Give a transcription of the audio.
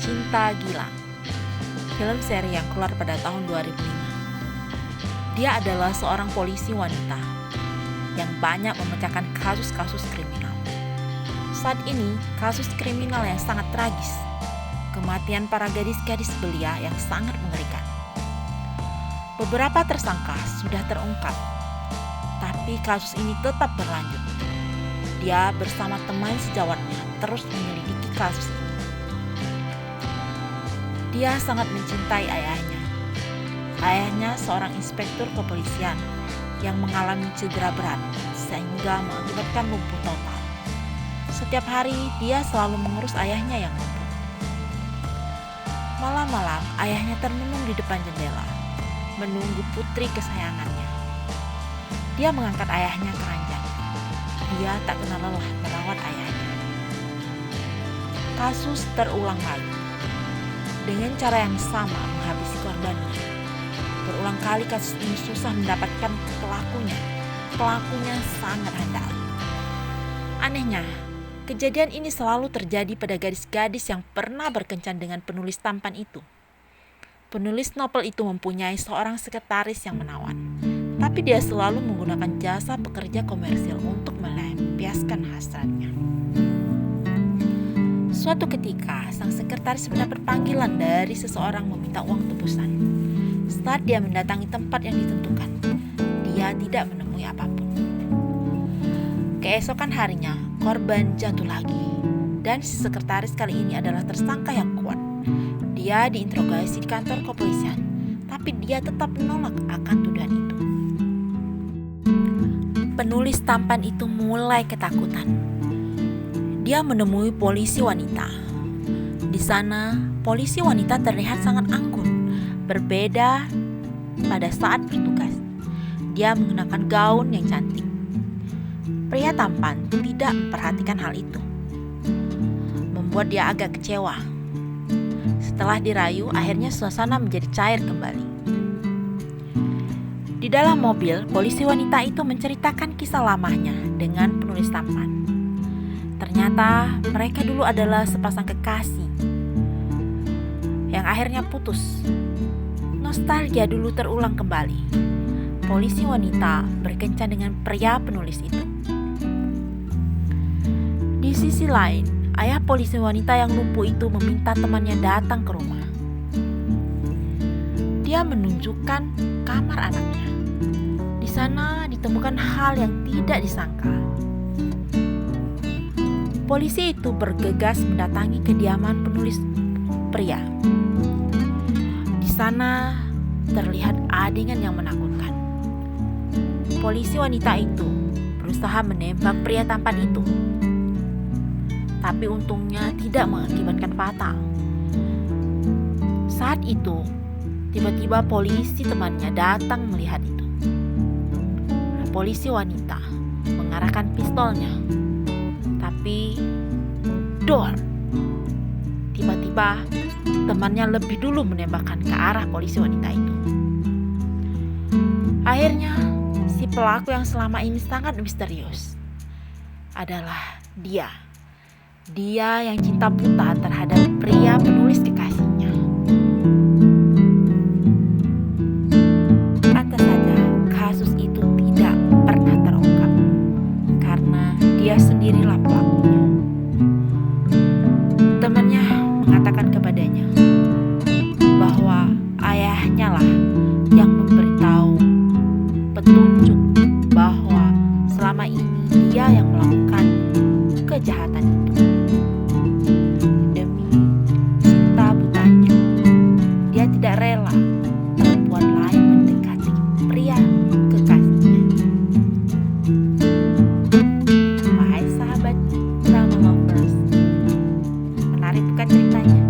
Cinta Gila, film seri yang keluar pada tahun 2005. Dia adalah seorang polisi wanita yang banyak memecahkan kasus-kasus kriminal. Saat ini, kasus kriminal yang sangat tragis, kematian para gadis-gadis belia yang sangat mengerikan. Beberapa tersangka sudah terungkap, tapi kasus ini tetap berlanjut. Dia bersama teman sejawatnya terus menyelidiki kasus ini. Dia sangat mencintai ayahnya. Ayahnya seorang inspektur kepolisian yang mengalami cedera berat sehingga mengakibatkan lumpuh total. Setiap hari dia selalu mengurus ayahnya yang lumpuh. Malam-malam ayahnya termenung di depan jendela, menunggu putri kesayangannya. Dia mengangkat ayahnya ke ranjang. Dia tak kenal lelah merawat ayahnya. Kasus terulang lagi, dengan cara yang sama menghabisi korbannya. Berulang kali kasus ini susah mendapatkan pelakunya. Pelakunya sangat handal. Anehnya, kejadian ini selalu terjadi pada gadis-gadis yang pernah berkencan dengan penulis tampan itu. Penulis novel itu mempunyai seorang sekretaris yang menawan, tapi dia selalu menggunakan jasa pekerja komersil untuk melampiaskan hasratnya. Suatu ketika, sang sekretaris mendapat panggilan dari seseorang meminta uang tebusan. Saat dia mendatangi tempat yang ditentukan, dia tidak menemui apapun. Keesokan harinya, korban jatuh lagi, dan si sekretaris kali ini adalah tersangka yang kuat. Dia diinterogasi di kantor kepolisian, tapi dia tetap menolak akan tuduhan itu. Penulis tampan itu mulai ketakutan. Dia menemui polisi wanita. Di sana, polisi wanita terlihat sangat anggun, berbeda pada saat bertugas. Dia mengenakan gaun yang cantik. Pria tampan tidak memperhatikan hal itu, membuat dia agak kecewa. Setelah dirayu, akhirnya suasana menjadi cair kembali. Di dalam mobil, polisi wanita itu menceritakan kisah lamanya dengan penulis tampan. Ternyata mereka dulu adalah sepasang kekasih yang akhirnya putus. Nostalgia dulu terulang kembali. Polisi wanita berkencan dengan pria penulis itu. Di sisi lain, ayah polisi wanita yang lumpuh itu meminta temannya datang ke rumah. Dia menunjukkan kamar anaknya. Di sana ditemukan hal yang tidak disangka. Polisi itu bergegas mendatangi kediaman penulis pria. Di sana terlihat adegan yang menakutkan. Polisi wanita itu berusaha menembak pria tampan itu, tapi untungnya tidak mengakibatkan fatal. Saat itu, tiba-tiba polisi temannya datang melihat itu. Polisi wanita mengarahkan pistolnya, tapi dor! Tiba-tiba temannya lebih dulu menembakkan ke arah polisi wanita itu. Akhirnya, si pelaku yang selama ini sangat misterius adalah dia. Dia yang cinta buta terhadap pria penulis kekasihnya. Pantas saja kasus itu tidak pernah terungkap, karena dia sendirilah pelakunya. Temannya mengatakan kepadanya bahwa ayahnya lah yang memberitahu petunjuk bahwa selama ini dia yang melakukan kejahatan itu. Demi cinta butanya, dia tidak rela perempuan lain mendekati pria kekasihnya. Wahai sahabat drama lovers, menarik bukan ceritanya?